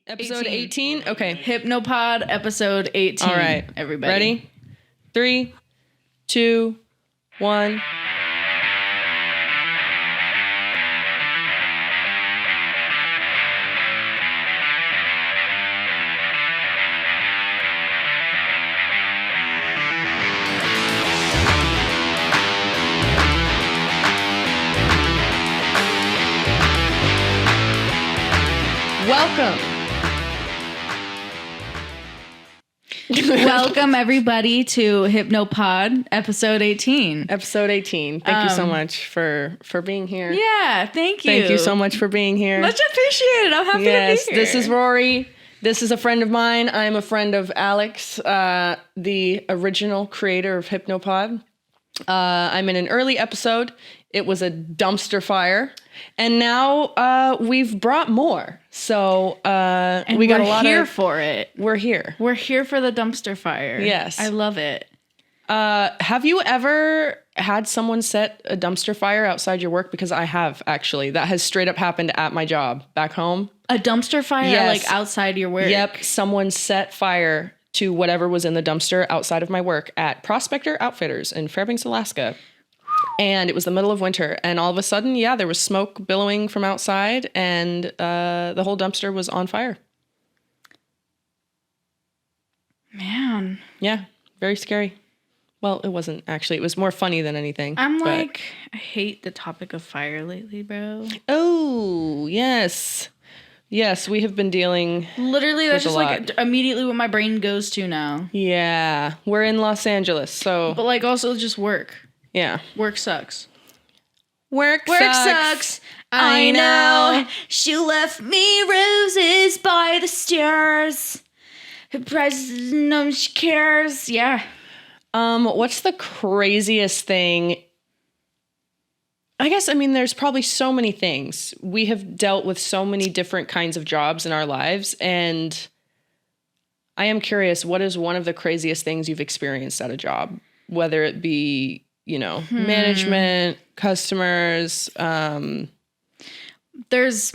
Episode 18? Okay. HYPNOPOD episode 18. All right. Everybody. Ready? 3, 2, 1. Welcome everybody to HYPNOPOD episode 18. Episode 18. Thank you so much for being here. Yeah, thank you. Thank you so much for being here. Much appreciated. I'm happy to be here. This is Rory. This is a friend of mine. I'm a friend of Alex, the original creator of HYPNOPOD. I'm in an early episode. It was a dumpster fire. And now we've brought more. So we got a lot of... We're here for it. We're here. We're here for the dumpster fire. Yes. I love it. Have you ever had someone set a dumpster fire outside your work? Because I have, actually. That has straight up happened at my job back home. A dumpster fire, Yes. like outside your work? Yep. Someone set fire to whatever was in the dumpster outside of my work at Prospector Outfitters in Fairbanks, Alaska. And it was the middle of winter. And all of a sudden, there was smoke billowing from outside. And the whole dumpster was on fire. Man. Yeah. Very scary. Well, it wasn't actually. It was more funny than anything. I hate the topic of fire lately, bro. Oh, yes. Yes, we have been dealing. Literally, that's with just like immediately what my brain goes to now. Yeah. We're in Los Angeles, so. But like also just work. Yeah. Work sucks. Work sucks. I know. She left me roses by the stairs. Her president, she cares. Yeah. What's the craziest thing? I guess, there's probably so many things. We have dealt with so many different kinds of jobs in our lives, and I am curious, what is one of the craziest things you've experienced at a job? Whether it be, management, customers, There's...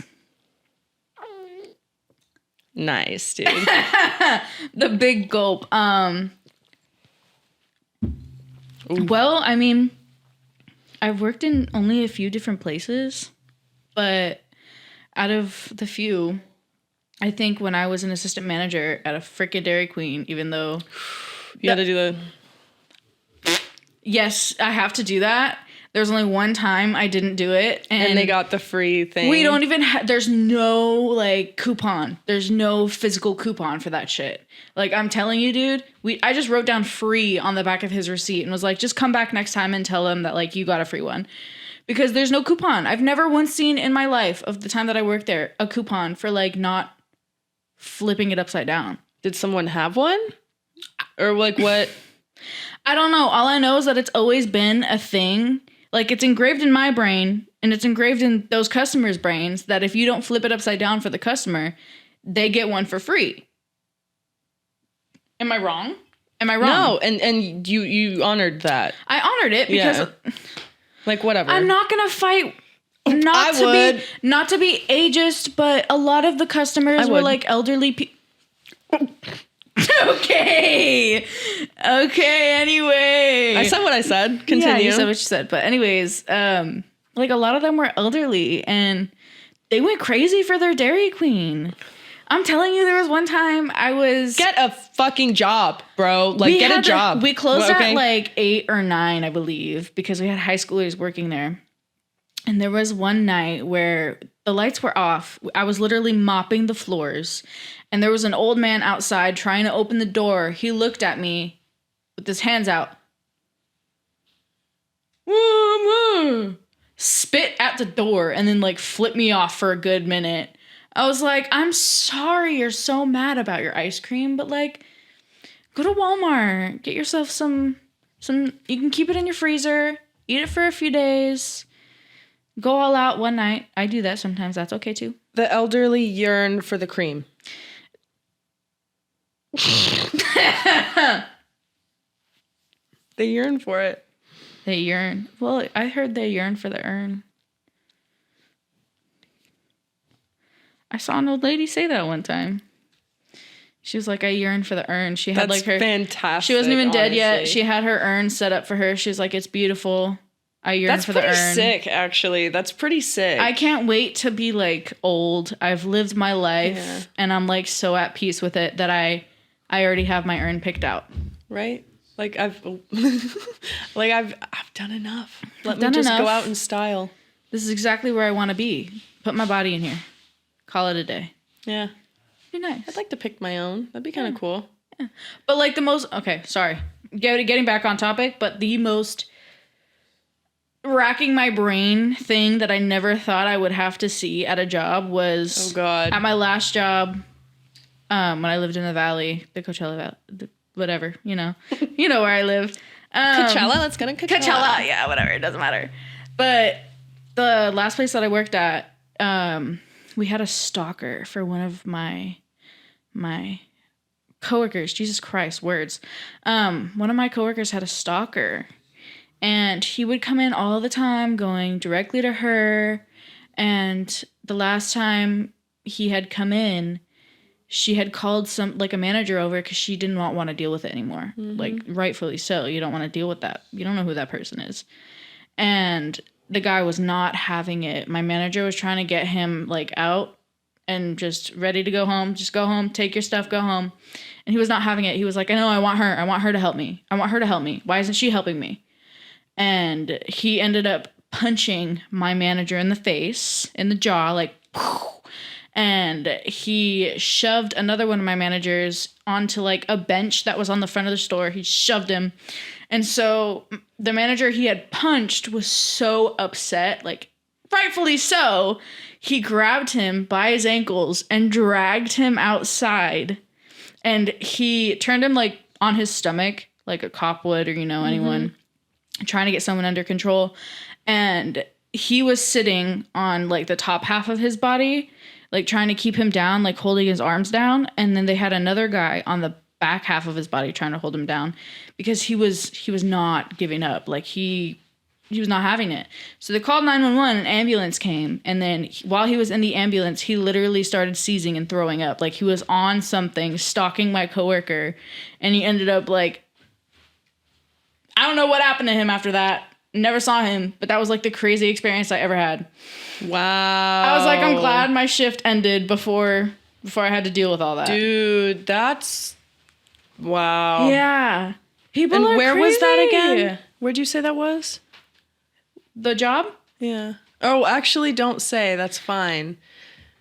Nice, dude. The big gulp. Well, I've worked in only a few different places, but out of the few, I think when I was an assistant manager at a frickin' Dairy Queen, even though... You had to do the... Yes, I have to do that. There's only one time I didn't do it. And they got the free thing. We don't even there's no coupon. There's no physical coupon for that shit. I'm telling you, dude, I just wrote down free on the back of his receipt and was like, just come back next time and tell him that you got a free one. Because there's no coupon. I've never once seen in my life of the time that I worked there a coupon for not flipping it upside down. Did someone have one? Or what? I don't know. All I know is that it's always been a thing. It's engraved in my brain, and it's engraved in those customers' brains, that if you don't flip it upside down for the customer, they get one for free. Am I wrong? No, and you honored that. I honored it because... whatever. I'm not going to fight... Not to be ageist, but a lot of the customers were elderly people... Okay, anyway. I said what I said. Continue. Yeah, you said what you said. But anyways, a lot of them were elderly and they went crazy for their Dairy Queen. I'm telling you, there was one time I was... Get a fucking job, bro. Get a job. We closed at 8 or 9, I believe, because we had high schoolers working there. And there was one night where the lights were off. I was literally mopping the floors. And there was an old man outside trying to open the door. He looked at me with his hands out. Spit at the door and then flipped me off for a good minute. I was like, I'm sorry you're so mad about your ice cream, but go to Walmart. Get yourself some, you can keep it in your freezer. Eat it for a few days. Go all out one night. I do that sometimes. That's okay too. The elderly yearn for the cream. They yearn for it. They yearn. Well, I heard they yearn for the urn. I saw an old lady say that one time. She was like, I yearn for the urn. She had That's like her fantastic. She wasn't even dead yet. honestly. She had her urn set up for her. She was like, it's beautiful. I yearn for the urn. That's pretty sick, actually. That's pretty sick. I can't wait to be like old. I've lived my life and I'm like so at peace with it that I already have my urn picked out. Right? Like I've done enough. Let me just go out in style. This is exactly where I want to be. Put my body in here. Call it a day. Yeah. Be nice. I'd like to pick my own. That'd be kind of cool. Yeah. But like getting back on topic, but the most racking my brain thing that I never thought I would have to see at a job was at my last job, when I lived in the valley, the Coachella Valley, whatever, you know where I live. Coachella, let's go to Coachella. Yeah, whatever, it doesn't matter. But the last place that I worked at, we had a stalker for one of my coworkers. Jesus Christ, words. One of my coworkers had a stalker, and he would come in all the time going directly to her. And the last time he had come in, she had called a manager over because she did not want to deal with it anymore. Mm-hmm. Like, rightfully so. You don't want to deal with that. You don't know who that person is. And the guy was not having it. My manager was trying to get him like out and just ready to go home. Just go home, take your stuff, go home. And he was not having it. He was like, I know, I want her. I want her to help me. I want her to help me. Why isn't she helping me? And he ended up punching my manager in the face, in the jaw, like, and he shoved another one of my managers onto like a bench that was on the front of the store. He shoved him. And so the manager he had punched was so upset, like rightfully so. He grabbed him by his ankles and dragged him outside. And he turned him like on his stomach, like a cop would, or, anyone trying to get someone under control. And he was sitting on like the top half of his body, like trying to keep him down, like holding his arms down. And then they had another guy on the back half of his body trying to hold him down because he was not giving up. Like he was not having it. So they called 911, an ambulance came. And then while he was in the ambulance, he literally started seizing and throwing up. Like he was on something, stalking my coworker. And he ended up like, I don't know what happened to him after that. Never saw him, but that was like the crazy experience I ever had. Wow. I was like, I'm glad my shift ended before I had to deal with all that. Dude, that's wow. Yeah. People and are where crazy. Was that again? Where'd you say that was? The job? Yeah. Oh, actually don't say. That's fine.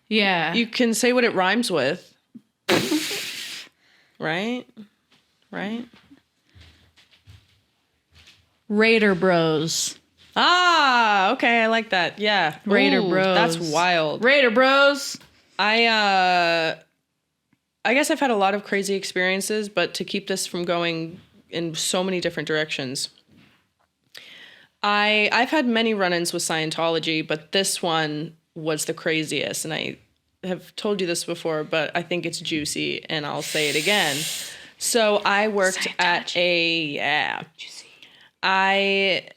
Yeah. You can say what it rhymes with. Right? Raider Bros. Ah, okay, I like that. Yeah. Raider Bros. That's wild. Raider Bros. I guess I've had a lot of crazy experiences, but to keep this from going in so many different directions, I've had many run-ins with Scientology, but this one was the craziest, and I have told you this before, but I think it's juicy, and I'll say it again. So I worked at juicy. And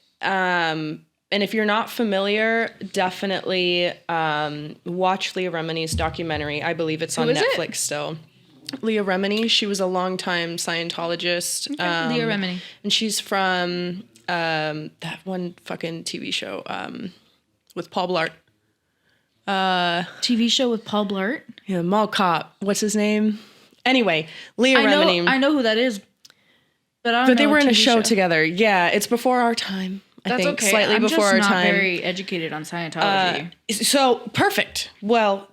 if you're not familiar, definitely watch Leah Remini's documentary. I believe it's on Netflix still. Leah Remini, she was a longtime Scientologist. Okay. Leah Remini. And she's from that one fucking TV show with Paul Blart. TV show with Paul Blart? Yeah, Mall Cop. What's his name? Anyway, Leah Remini. I know who that is. But they were in a show together. Yeah, it's before our time. I think okay. Slightly before our time. I'm just not very educated on Scientology. So perfect. Well,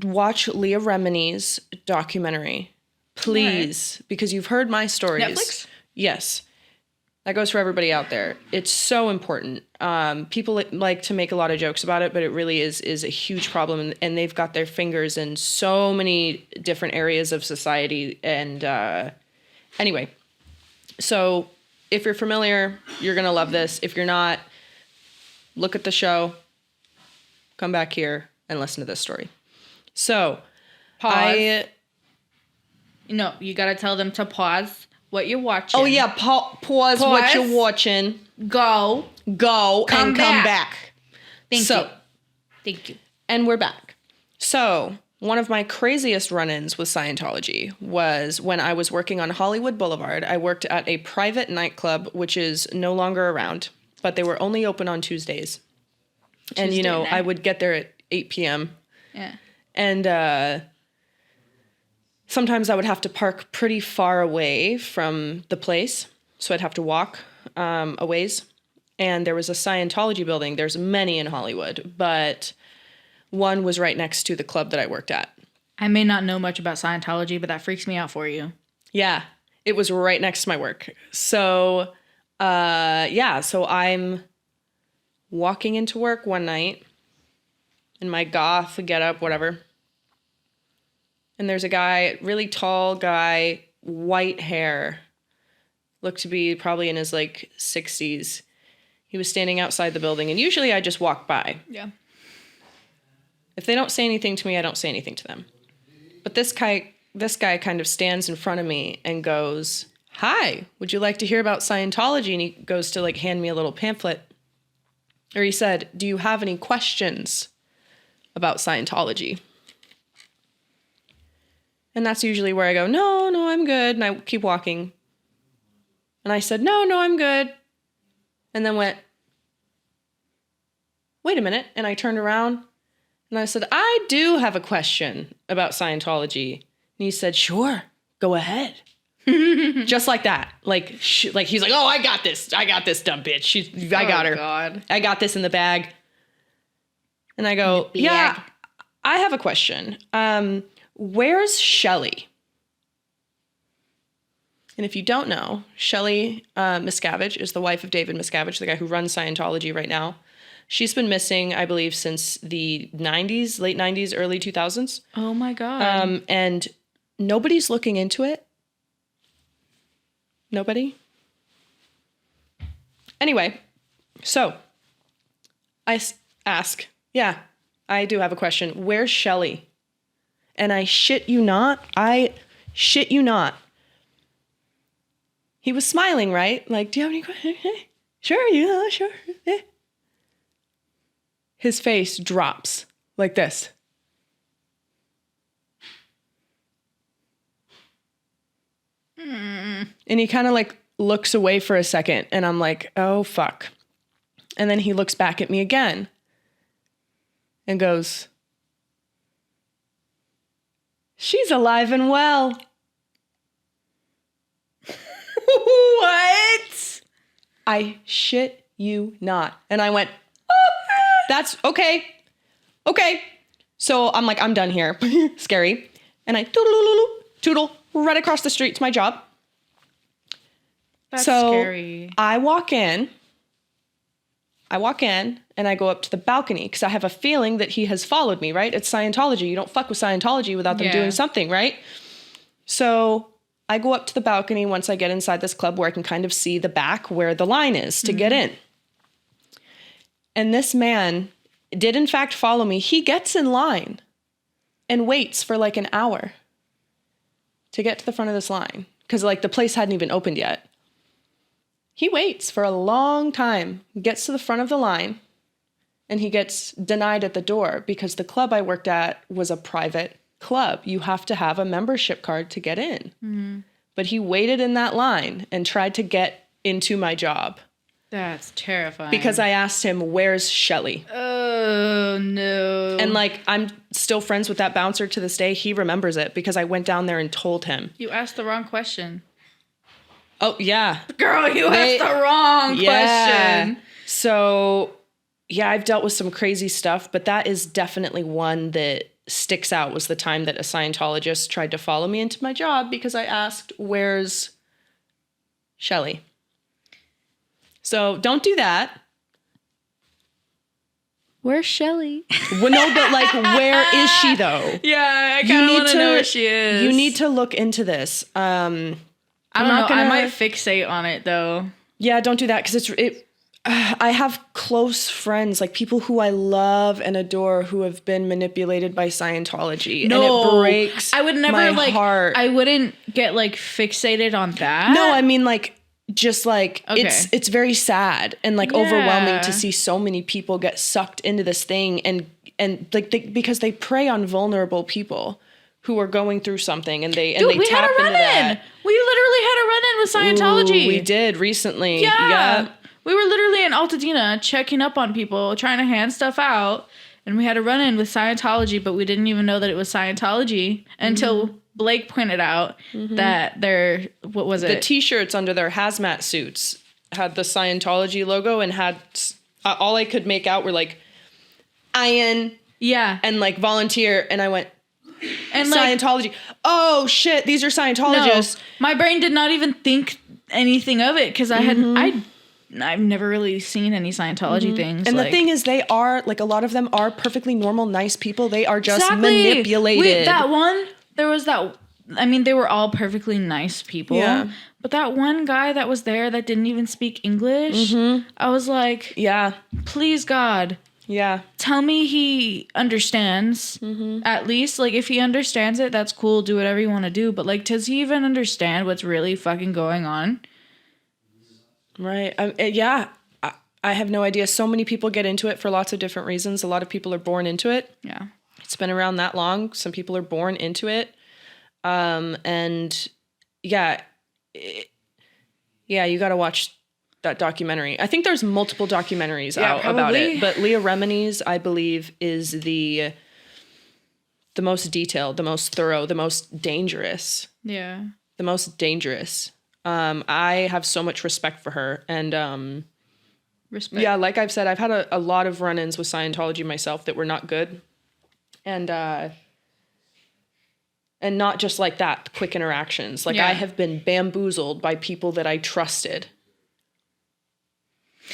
watch Leah Remini's documentary, please, because you've heard my stories. Netflix? Yes, that goes for everybody out there. It's so important. People like to make a lot of jokes about it, but it really is a huge problem, and they've got their fingers in so many different areas of society. And anyway. So if you're familiar, you're going to love this. If you're not, look at the show, come back here and listen to this story. So pause. No, you got to tell them to pause what you're watching. Oh, yeah. Pause what you're watching. Go. Come back. Thank you. And we're back. So one of my craziest run-ins with Scientology was when I was working on Hollywood Boulevard. I worked at a private nightclub, which is no longer around, but they were only open on Tuesdays. And, you know, I would get there at 8 p.m. Yeah. And sometimes I would have to park pretty far away from the place. So I'd have to walk a ways. And there was a Scientology building. There's many in Hollywood, but one was right next to the club that I worked at. I may not know much about Scientology, but that freaks me out for you. Yeah, it was right next to my work. So, so I'm walking into work one night in my goth getup, whatever. And there's a guy, really tall guy, white hair, looked to be probably in his like 60s. He was standing outside the building, and usually I just walk by. Yeah. If they don't say anything to me, I don't say anything to them. But this guy kind of stands in front of me and goes, "Hi, would you like to hear about Scientology?" And he goes to like hand me a little pamphlet. Or he said, "Do you have any questions about Scientology?" And that's usually where I go, no, I'm good. And I keep walking. And I said, no, I'm good. And then went, wait a minute. And I turned around and I said, I do have a question about Scientology. And he said, sure, go ahead. Just like that. Like he's like, oh, I got this, dumb bitch. I got her. God. I got this in the bag. And I go, yeah, I have a question. Where's Shelly? And if you don't know, Shelly Miscavige is the wife of David Miscavige, the guy who runs Scientology right now. She's been missing, I believe, since the 90s, late 90s, early 2000s. Oh, my God. And nobody's looking into it. Nobody. Anyway, so I ask, yeah, I do have a question. Where's Shelly? And I shit you not. He was smiling, right? Like, do you have any questions? Sure, yeah, sure. His face drops like this. And he kind of like looks away for a second. And I'm like, oh, fuck. And then he looks back at me again and goes, she's alive and well. What? I shit you not. And I went, oh, that's okay. Okay. So I'm like, I'm done here. Scary. And I toodle right across the street to my job. That's so scary. I walk in and I go up to the balcony because I have a feeling that he has followed me, right? It's Scientology. You don't fuck with Scientology without them doing something, right? So I go up to the balcony once I get inside this club where I can kind of see the back where the line is to get in. And this man did in fact follow me. He gets in line and waits for like an hour to get to the front of this line because like the place hadn't even opened yet. He waits for a long time, gets to the front of the line, and he gets denied at the door because the club I worked at was a private club. You have to have a membership card to get in. Mm-hmm. But he waited in that line and tried to get into my job. That's terrifying. Because I asked him, where's Shelly? Oh, no. And like, I'm still friends with that bouncer to this day. He remembers it because I went down there and told him. You asked the wrong question. Oh, yeah. Girl, you asked the wrong question. So, yeah, I've dealt with some crazy stuff, but that is definitely one that sticks out was the time that a Scientologist tried to follow me into my job because I asked, where's Shelly? So don't do that. Where's Shelly? Well, no, but like, where is she though? Yeah, I kind of want to know where she is. You need to look into this. I don't know. I might fixate on it though. Yeah, don't do that because I have close friends, like people who I love and adore, who have been manipulated by Scientology, and it breaks. I would never my heart. I wouldn't get like fixated on that. No, I mean like just like it's very sad and like overwhelming to see so many people get sucked into this thing and because they prey on vulnerable people who are going through something, and they Dude, we tap had a into run-in. that. We literally had a run-in with Scientology. Ooh, we did recently. Yeah. We were literally in Altadena checking up on people, trying to hand stuff out. And we had a run-in with Scientology, but we didn't even know that it was Scientology until Blayke pointed out that what was it? The t-shirts under their hazmat suits had the Scientology logo and had, all I could make out were like, Ian. Yeah. And like volunteer. And I went, and Scientology. Like, oh shit, these are Scientologists. No, my brain did not even think anything of it because I've never really seen any Scientology things. And the thing is, they are, like, a lot of them are perfectly normal, nice people. They are just manipulated. They were all perfectly nice people. Yeah. But that one guy that was there that didn't even speak English, I was like, yeah, please, God. Yeah. Tell me he understands, at least. Like, if he understands it, that's cool. Do whatever you want to do. But, like, does he even understand what's really fucking going on? Right. I have no idea. So many people get into it for lots of different reasons. A lot of people are born into it. Yeah. It's been around that long. Some people are born into it. And yeah, you got to watch that documentary. I think there's multiple documentaries out about it, but Leah Remini's, I believe, is the most detailed, the most thorough, the most dangerous. Yeah. The most dangerous. I have so much respect for her. And respect. Yeah, like I've said, I've had a lot of run-ins with Scientology myself that were not good. And not just like that, quick interactions. Like, I have been bamboozled by people that I trusted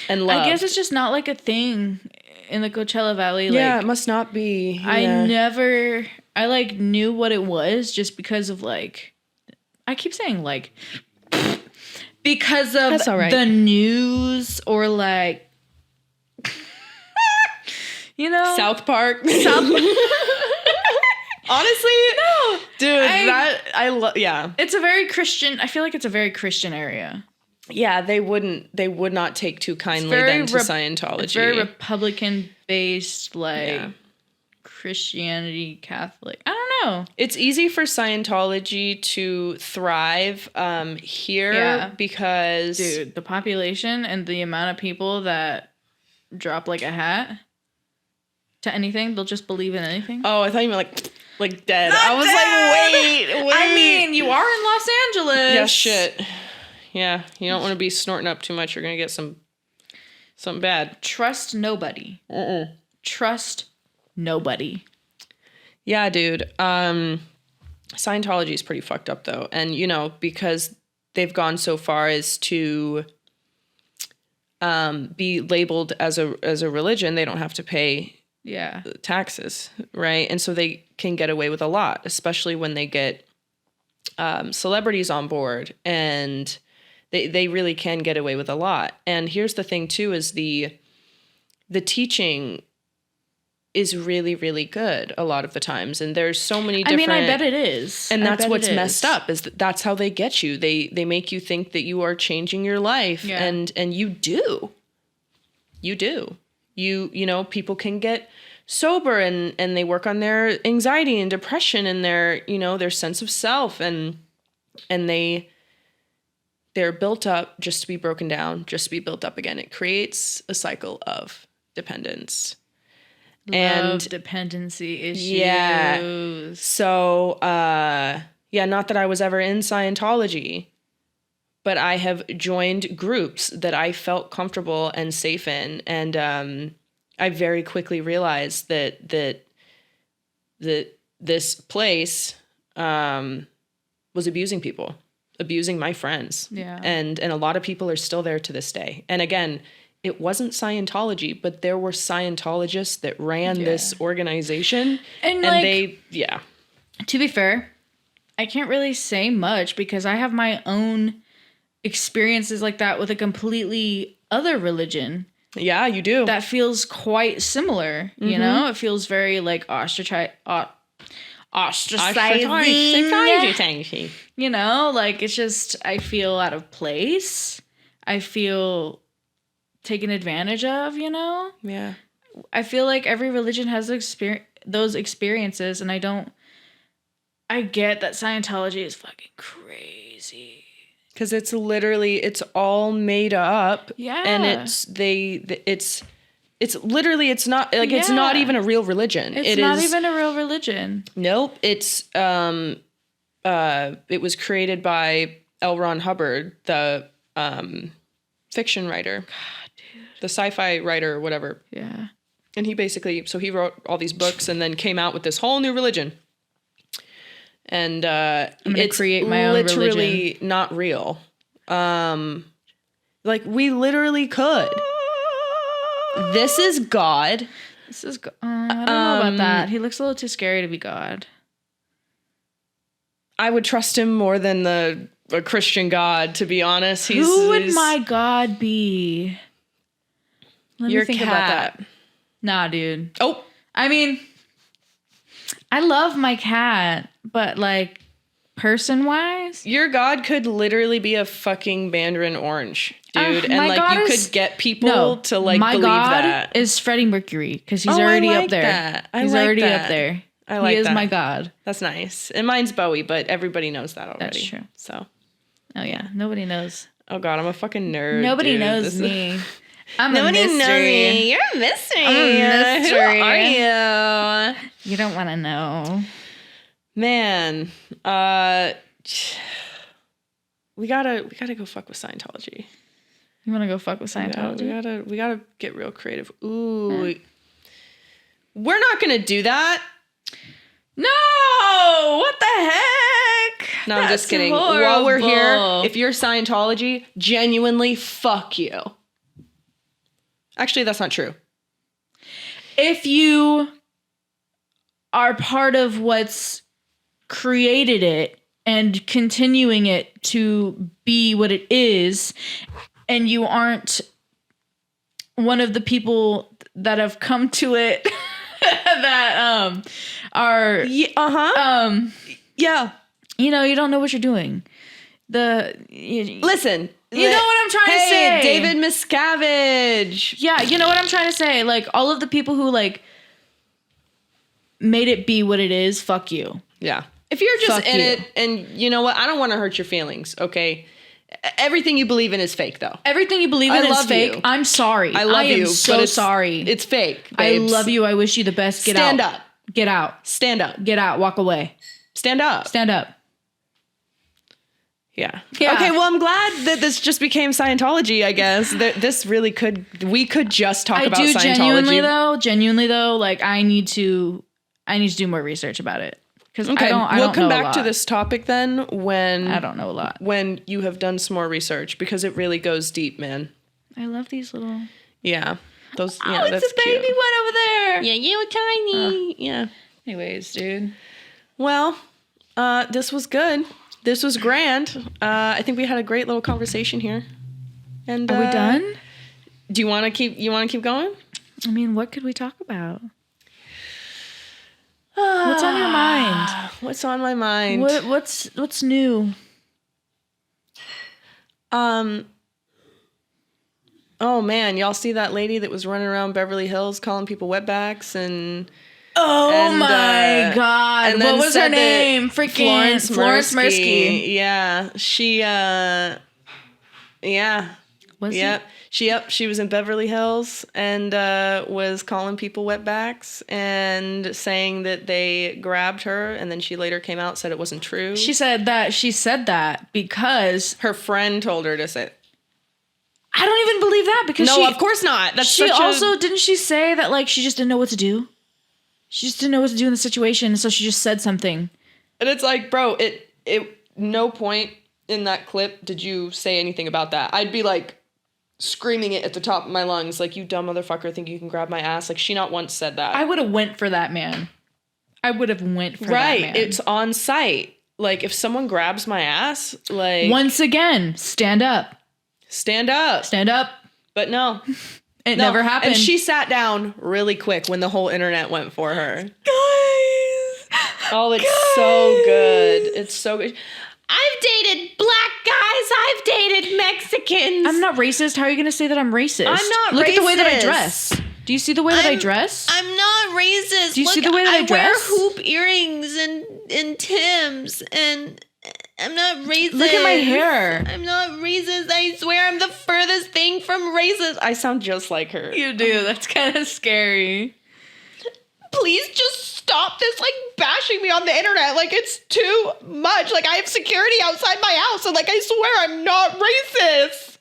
and loved. I guess it's just not like a thing in the Coachella Valley. Yeah, it must not be. Yeah. I like knew what it was just because of like, I keep saying like, because of the news or like, you know, South Park. Honestly, no, dude, I love. Yeah, it's a very Christian. I feel like it's a very Christian area. Yeah, they would not take too kindly then to Scientology. It's very Republican based, like Christianity, Catholic. I don't know. It's easy for Scientology to thrive here because, dude, the population and the amount of people that drop like a hat to anything, they'll just believe in anything. Oh, I thought you meant like dead. Not I was dead. Like, wait. I mean, you are in Los Angeles. Yeah, shit. Yeah, you don't want to be snorting up too much. You're gonna get something bad. Trust nobody. Trust nobody. Yeah, dude. Scientology is pretty fucked up though, and you know, because they've gone so far as to be labeled as a religion, they don't have to pay taxes, right? And so they can get away with a lot, especially when they get celebrities on board, and they really can get away with a lot. And here's the thing too, is the teaching is really, really good a lot of the times. And there's so many different... I bet it is. And that's what's messed up, is that's how they get you. They make you think that you are changing your life. Yeah. And you do. You do. You know, people can get sober and they work on their anxiety and depression and their, you know, their sense of self, and they're built up just to be broken down, just to be built up again. It creates a cycle of dependence. Love dependency issues. Yeah. So, not that I was ever in Scientology, but I have joined groups that I felt comfortable and safe in. And I very quickly realized that this place was abusing people, abusing my friends. Yeah. And a lot of people are still there to this day. And again, it wasn't Scientology, but there were Scientologists that ran this organization. And they. To be fair, I can't really say much because I have my own experiences like that with a completely other religion. Yeah, you do. That feels quite similar, you know? It feels very like ostracizing. You know, like it's just, I feel out of place. I feel taken advantage of, you know? Yeah. I feel like every religion has those experiences, and I get that Scientology is fucking crazy. Because it's all made up. Yeah. And it's literally, it's not like, it's not even a real religion. It's not even a real religion. Nope. It was created by L. Ron Hubbard, the fiction writer. God, dude. The sci-fi writer or whatever. Yeah. And he wrote all these books and then came out with this whole new religion. And it's create my own literally religion. not real. Like, we literally could. This is God. I don't know about that. He looks a little too scary to be God. I would trust him more than a Christian God, to be honest. Who would my God be? Let me think about that. Nah, dude. Oh. I mean, I love my cat, but like, person-wise, your God could literally be a fucking Mandarin orange, dude. And like, you could get people to like my believe God that. is Freddie Mercury, because he's already up there. He's already up there. I like he is that. my God. That's nice. And mine's Bowie, but everybody knows that already. That's true. So. Oh yeah, nobody knows. Oh God, I'm a fucking nerd. Nobody knows me. Nobody knows me. You're a mystery. I'm a mystery. Who are you? You don't want to know. Man, we gotta go fuck with Scientology. You want to go fuck with Scientology? We gotta get real creative. Ooh, we're not gonna do that. No! What the heck? No, I'm just kidding. Horrible. While we're here, if you're Scientology, genuinely fuck you. Actually, that's not true. If you are part of what's created it and continuing it to be what it is, and you aren't one of the people that have come to it that are yeah, you know, you don't know what you're doing. Listen, you know what I'm trying to say. David Miscavige. Yeah, you know what I'm trying to say. Like, all of the people who like made it be what it is, fuck you. Yeah. If you're just in it, and you know what, I don't want to hurt your feelings, okay? Everything you believe in is fake, though. Everything you believe in is fake. I'm sorry. I love you. I am so sorry. It's fake, I babes. love you. I wish you the best. Get out. Stand up. Get out. Stand up. Get out. Walk away. Stand up. Stand up. Yeah. Okay, well, I'm glad that this just became Scientology, I guess. We could just talk about Scientology. Genuinely though, like, I need to do more research about it. Because okay, we'll come back to this. this topic then when I don't know a lot. When you have done some more research, because it really goes deep, man. I love these little. Yeah, those. Oh, Yeah, it's that's a baby cute. one over there. Yeah, you were tiny. Yeah. Anyways, dude. Well, this was good. This was grand. I think we had a great little conversation here. And are we done? Do you want to keep? You want to keep going? I mean, what could we talk about? What's on your mind? What's on my mind? What's new? Oh man, y'all see that lady that was running around Beverly Hills calling people wetbacks and my God. and what was her name? Freaking Florence Mirsky. Yeah. She Was yep. She was in Beverly Hills and was calling people wetbacks and saying that they grabbed her, and then she later came out and said it wasn't true. She said that because her friend told her to say it. I don't even believe that, because of course not. That's she also didn't she say that, like, she just didn't know what to do? She just didn't know what to do in the situation, so she just said something. And it's like, bro, it no point in that clip did you say anything about that. I'd be like screaming it at the top of my lungs, like, you dumb motherfucker, think you can grab my ass. Like, she not once said that. I would have went for that man. That man. Right, it's on site. Like, if someone grabs my ass, like, once again, stand up. Stand up. Stand up. But no. It never happened. And she sat down really quick when the whole internet went for her. Guys. Oh, it's so good. It's so good. I've dated black guys. I've dated Mexicans. I'm not racist. How are you going to say that I'm racist? I'm not racist. Look at the way that I dress. Do you see the way that I dress? I'm not racist. Do you see the way that I dress? wear hoop earrings and Timbs, and I'm not racist. Look at my hair. I'm not racist. I swear I'm the furthest thing from racist. I sound just like her. You do. That's kind of scary. Please just stop this, like, bashing me on the internet. Like, it's too much. Like, I have security outside my house, and, like, I swear I'm not racist.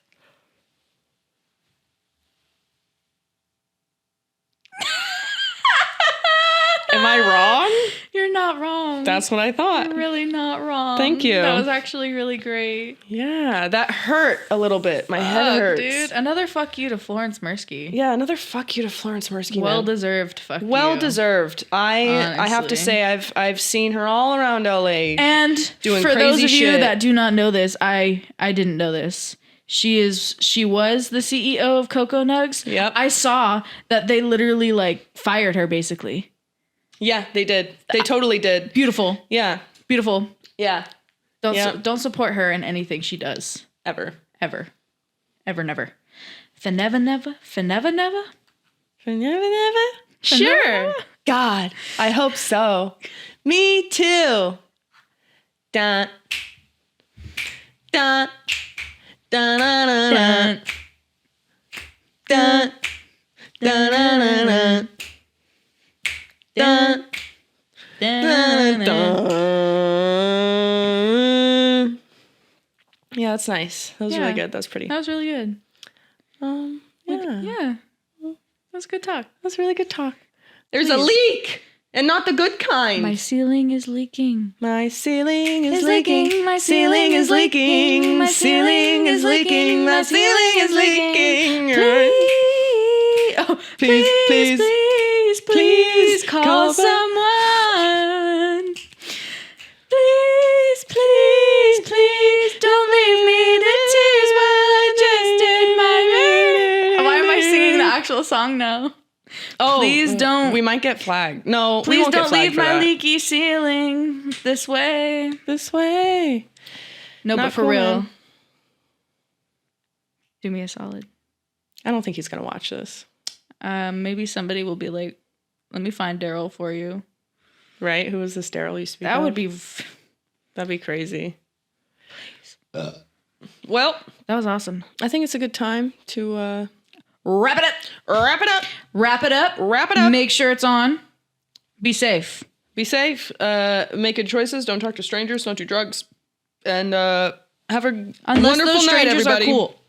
Am I wrong? You're not wrong. That's what I thought. You're really not wrong. Thank you. That was actually really great. Yeah, that hurt a little bit. My head hurts. Dude, another fuck you to Florence Mirsky. Yeah, another fuck you to Florence Mirsky. Well deserved fuck you. Well deserved. I have to say I've seen her all around LA. And doing for crazy those of you shit. that do not know this, I didn't know this. She was the CEO of Coco Nugs. Yep. I saw that they literally like fired her basically. Yeah, they did. They totally did. Beautiful. Yeah. Beautiful. Yeah. Don't support her in anything she does. Ever. Ever. Ever never. Never never. Never never. Never. Sure. God, I hope so. Me too. Dun. Dun. Dun. Dun. Dun. Dun. Dun. Dun. Dun, dun, dun. Yeah, that's nice. That was really good. That was pretty. That was really good. Yeah. Yeah. That was good talk. That's really good talk. There's a leak, and not the good kind. My ceiling is leaking. My ceiling is leaking. My ceiling is leaking. My ceiling is leaking. My ceiling is leaking. Please, Please, please call someone. Please, please, please don't leave me to tears while I just did my murder. Why am I singing the actual song now? Oh, please don't. We might get flagged. No, we please won't get don't flagged leave for my that. leaky ceiling this way. This way. No, Not but for cool, real. man. Do me a solid. I don't think he's gonna watch this. Maybe somebody will be like, let me find Daryl for you. Right? Who was this Daryl you speak That of? would be... That'd be crazy. Well, that was awesome. I think it's a good time to wrap it up. Wrap it up. Wrap it up. Wrap it up. Make sure it's on. Be safe. Be safe. Make good choices. Don't talk to strangers. Don't do drugs. And have a Unless wonderful those night, strangers everybody. are cool.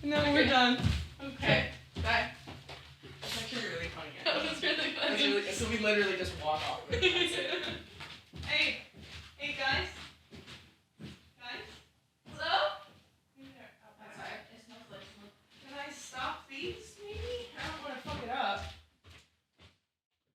No, we're done. Okay. Bye. That's actually really funny. That was really funny. So we literally just walk off. That's it.